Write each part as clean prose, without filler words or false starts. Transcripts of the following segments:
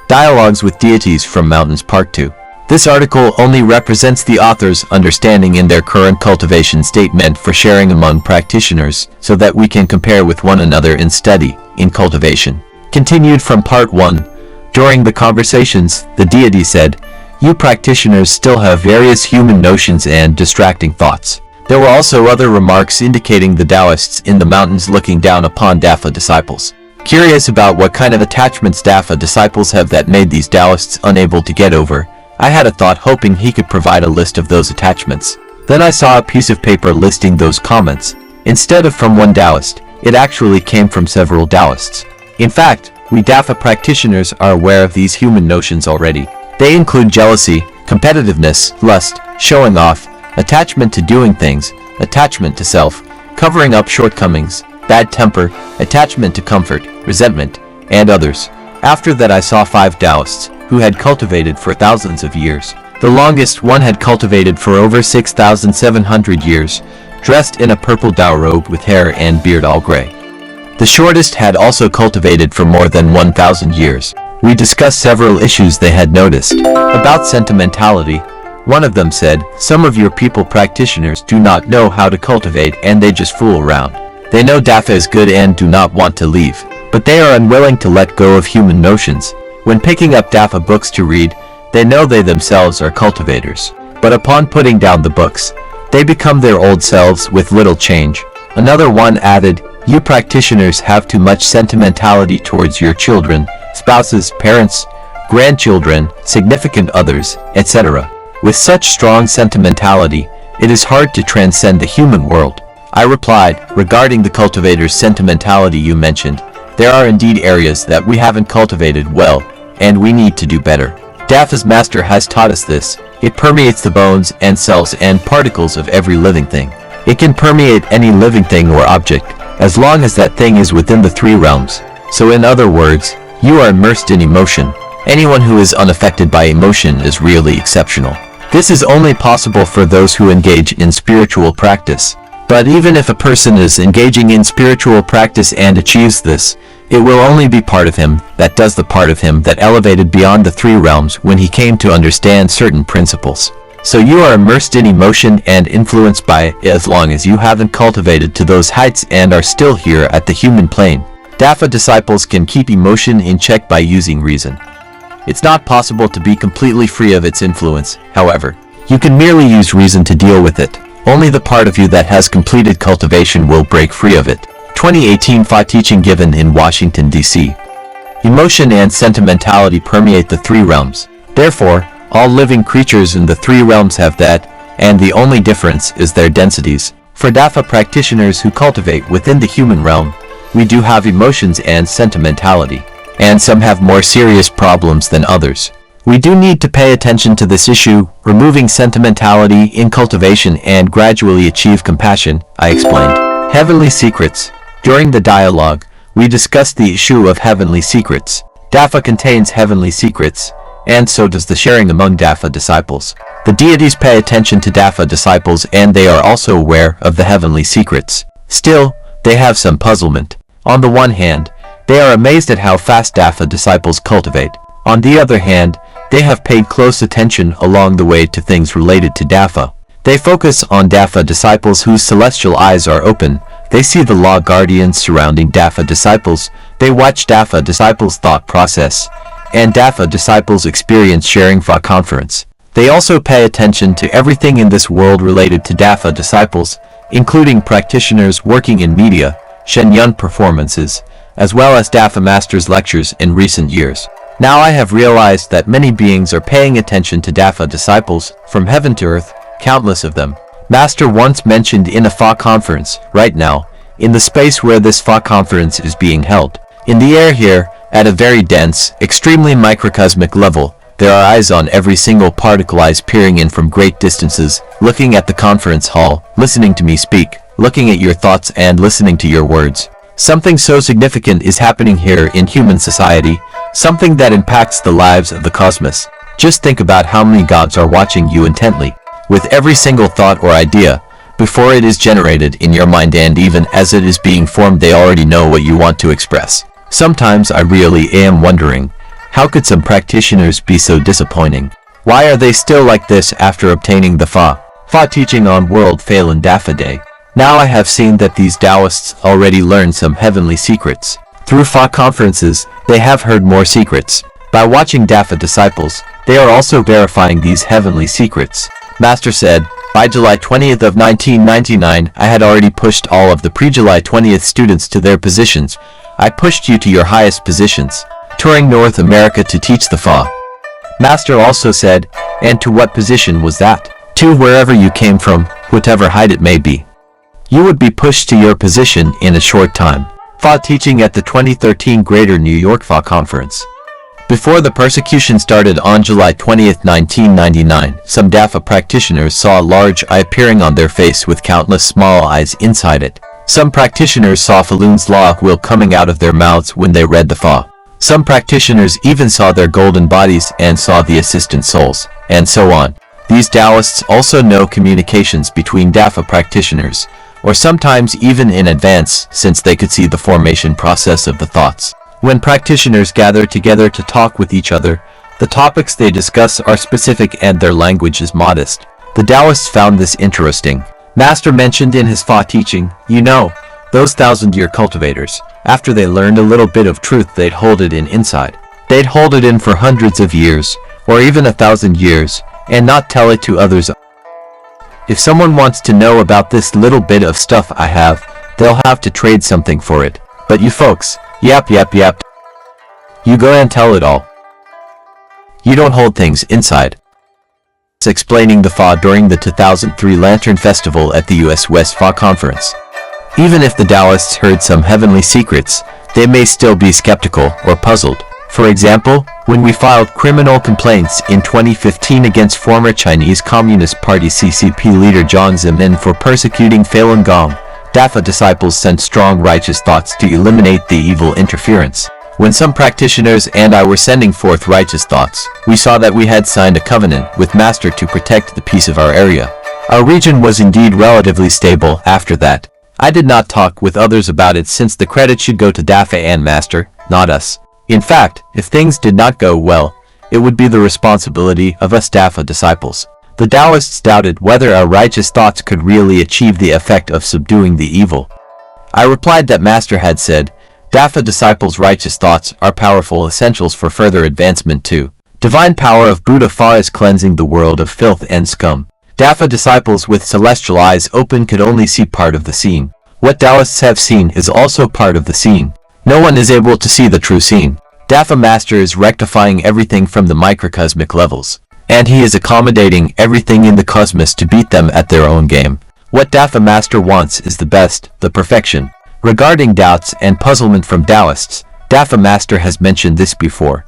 Dialogues with Deities from Mountains Part 2. This article only represents the author's understanding in their current cultivation state, meant for sharing among practitioners so that we can compare with one another in study, in cultivation. Continued from Part 1. During the conversations, the deity said, "You practitioners still have various human notions and distracting thoughts." There were also other remarks indicating the Taoists in the mountains looking down upon Dafa disciples. Curious about what kind of attachments Dafa disciples have that made these Taoists unable to get over, I had a thought, hoping he could provide a list of those attachments. Then I saw a piece of paper listing those comments. Instead of from one Taoist, it actually came from several Taoists. In fact, we Dafa practitioners are aware of these human notions already. They include jealousy, competitiveness, lust, showing off, attachment to doing things, attachment to self, covering up shortcomings, bad temper, attachment to comfort, resentment, and others. After that I saw 5 Taoists, who had cultivated for thousands of years. The longest one had cultivated for over 6,700 years, dressed in a purple Tao robe with hair and beard all gray. The shortest had also cultivated for more than 1,000 years. We discussed several issues they had noticed. About sentimentality, one of them said, "Some of your people practitioners do not know how to cultivate and they just fool around. They know Dafa is good and do not want to leave, but they are unwilling to let go of human notions. When picking up Dafa books to read, they know they themselves are cultivators. But upon putting down the books, they become their old selves with little change." Another one added, "You practitioners have too much sentimentality towards your children, spouses, parents, grandchildren, significant others, etc. With such strong sentimentality, it is hard to transcend the human world." I replied, "Regarding the cultivator's sentimentality you mentioned, there are indeed areas that we haven't cultivated well, and we need to do better. Dafa's master has taught us this. It permeates the bones and cells and particles of every living thing. It can permeate any living thing or object, as long as that thing is within the 3 realms. So in other words, you are immersed in emotion. Anyone who is unaffected by emotion is really exceptional. This is only possible for those who engage in spiritual practice. But even if a person is engaging in spiritual practice and achieves this, it will only be part of him that does the part of him that elevated beyond the 3 realms when he came to understand certain principles. So you are immersed in emotion and influenced by it as long as you haven't cultivated to those heights and are still here at the human plane. Dafa disciples can keep emotion in check by using reason. It's not possible to be completely free of its influence, however. You can merely use reason to deal with it. Only the part of you that has completed cultivation will break free of it. 2018 Fa teaching given in Washington, D.C. Emotion and sentimentality permeate the 3 realms. Therefore, all living creatures in the 3 realms have that, and the only difference is their densities. For Dafa practitioners who cultivate within the human realm, we do have emotions and sentimentality, and some have more serious problems than others. We do need to pay attention to this issue, removing sentimentality in cultivation and gradually achieve compassion, I explained. Heavenly Secrets. During the dialogue, we discussed the issue of heavenly secrets. Dafa contains heavenly secrets, and so does the sharing among Dafa disciples. The deities pay attention to Dafa disciples and they are also aware of the heavenly secrets. Still, they have some puzzlement. On the one hand, they are amazed at how fast Dafa disciples cultivate. On the other hand, they have paid close attention along the way to things related to Dafa. They focus on Dafa disciples whose celestial eyes are open. They see the law guardians surrounding Dafa disciples. They watch Dafa disciples' thought process, and Dafa disciples experience sharing Fa conference. They also pay attention to everything in this world related to Dafa disciples, including practitioners working in media, Shenyun performances, as well as Dafa masters' lectures in recent years. Now I have realized that many beings are paying attention to Dafa disciples, from heaven to earth, countless of them. Master once mentioned in a Fa conference, right now, in the space where this Fa conference is being held. In the air here, at a very dense, extremely microcosmic level, there are eyes on every single particle, eyes peering in from great distances, looking at the conference hall, listening to me speak, looking at your thoughts and listening to your words. Something so significant is happening here in human society, something that impacts the lives of the cosmos. Just think about how many gods are watching you intently. With every single thought or idea, before it is generated in your mind and even as it is being formed, they already know what you want to express. Sometimes I really am wondering, How could some practitioners be so disappointing? Why are they still like this after obtaining the Fa teaching on World Phelan Dafa Day? Now I have seen that these Taoists already learned some heavenly secrets. Through Fa conferences, they have heard more secrets. By watching Dafa disciples, they are also verifying these heavenly secrets. Master said, by July 20th of 1999, I had already pushed all of the pre-July 20th students to their positions. I pushed you to your highest positions, touring North America to teach the Fa. Master also said, and to what position was that? To wherever you came from, whatever height it may be. You would be pushed to your position in a short time. Fa teaching at the 2013 Greater New York Fa Conference. Before the persecution started on July 20th, 1999, some Dafa practitioners saw a large eye appearing on their face with countless small eyes inside it. Some practitioners saw Falun's law wheel coming out of their mouths when they read the Fa. Some practitioners even saw their golden bodies and saw the assistant souls, and so on. These Taoists also know communications between Dafa practitioners, or sometimes even in advance, since they could see the formation process of the thoughts. When practitioners gather together to talk with each other, the topics they discuss are specific and their language is modest. The Taoists found this interesting. Master mentioned in his Fa teaching, you know, those 1,000-year cultivators, after they learned a little bit of truth, they'd hold it in inside. They'd hold it in for hundreds of years, or even 1,000 years, and not tell it to others. If someone wants to know about this little bit of stuff I have, they'll have to trade something for it. But you folks, yap. You go and tell it all. You don't hold things inside. Explaining the Fa during the 2003 Lantern Festival at the US West Fa Conference. Even if the Taoists heard some heavenly secrets, they may still be skeptical or puzzled. For example, when we filed criminal complaints in 2015 against former Chinese Communist Party CCP leader Jiang Zemin for persecuting Falun Gong, Dafa disciples sent strong righteous thoughts to eliminate the evil interference. When some practitioners and I were sending forth righteous thoughts, we saw that we had signed a covenant with Master to protect the peace of our area. Our region was indeed relatively stable after that. I did not talk with others about it since the credit should go to Dafa and Master, not us. In fact, if things did not go well, it would be the responsibility of us Dafa disciples. The Taoists doubted whether our righteous thoughts could really achieve the effect of subduing the evil. I replied that Master had said, Dafa disciples' righteous thoughts are powerful essentials for further advancement too. Divine power of Buddha Fa is cleansing the world of filth and scum. Dafa disciples with celestial eyes open could only see part of the scene. What Taoists have seen is also part of the scene. No one is able to see the true scene. Dafa Master is rectifying everything from the microcosmic levels, and he is accommodating everything in the cosmos to beat them at their own game. What Dafa Master wants is the best, the perfection. Regarding doubts and puzzlement from Taoists, Dafa Master has mentioned this before.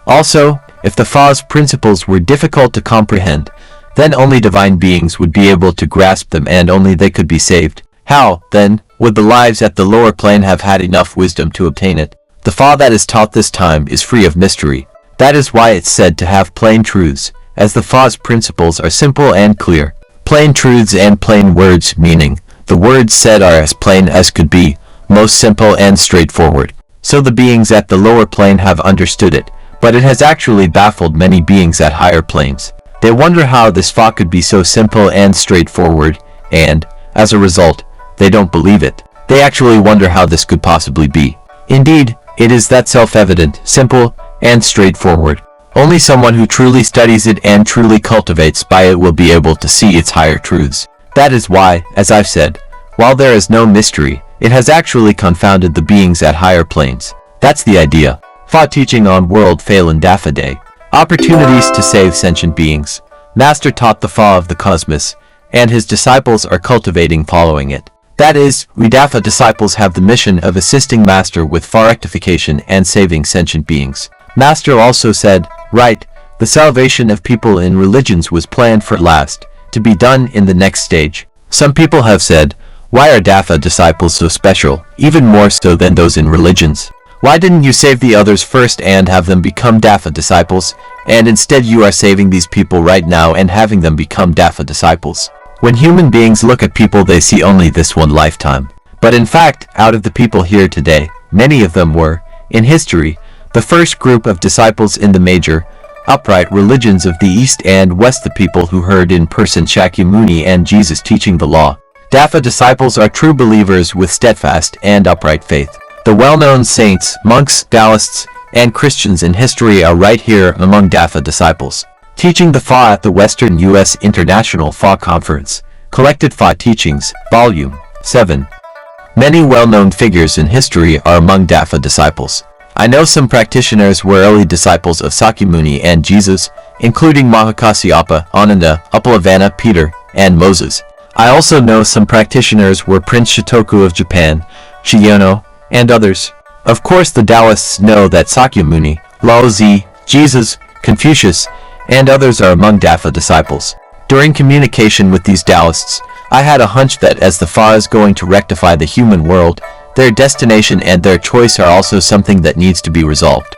Also, if the Fa's principles were difficult to comprehend, then only divine beings would be able to grasp them and only they could be saved. How, then, would the lives at the lower plane have had enough wisdom to obtain it? The Fa that is taught this time is free of mystery. That is why it's said to have plain truths, as the Fa's principles are simple and clear. Plain truths and plain words, meaning, the words said are as plain as could be, most simple and straightforward. So the beings at the lower plane have understood it, but it has actually baffled many beings at higher planes. They wonder how this Fa could be so simple and straightforward, and, as a result, they don't believe it. They actually wonder how this could possibly be. Indeed, it is that self-evident, simple, and straightforward. Only someone who truly studies it and truly cultivates by it will be able to see its higher truths. That is why, as I've said, while there is no mystery, it has actually confounded the beings at higher planes. That's the idea. Fa teaching on World Phelan Dafa Day. Opportunities to save sentient beings. Master taught the Fa of the cosmos, and his disciples are cultivating following it. That is, we Dafa disciples have the mission of assisting Master with Fa rectification and saving sentient beings. Master also said, right, the salvation of people in religions was planned for last, to be done in the next stage. Some people have said, why are Dafa disciples so special, even more so than those in religions? Why didn't you save the others first and have them become Dafa disciples, and instead you are saving these people right now and having them become Dafa disciples? When human beings look at people they see only this one lifetime. But in fact, out of the people here today, many of them were, in history, The first group of disciples in the major, upright religions of the East and West, the people who heard in person Shakyamuni and Jesus teaching the law. Dafa disciples are true believers with steadfast and upright faith. The well-known saints, monks, Taoists, and Christians in history are right here among Dafa disciples. Teaching the Fa at the Western U.S. International Fa Conference. Collected Fa Teachings, Volume 7. Many well-known figures in history are among Dafa disciples. I know some practitioners were early disciples of Sakyamuni and Jesus, including Mahakasyapa, Ananda, Upalavana, Peter, and Moses. I also know some practitioners were Prince Shotoku of Japan, Shiyono, and others. Of course the Taoists know that Sakyamuni, Laozi, Jesus, Confucius, and others are among Dafa disciples. During communication with these Taoists, I had a hunch that as the Fa is going to rectify the human world, their destination and their choice are also something that needs to be resolved.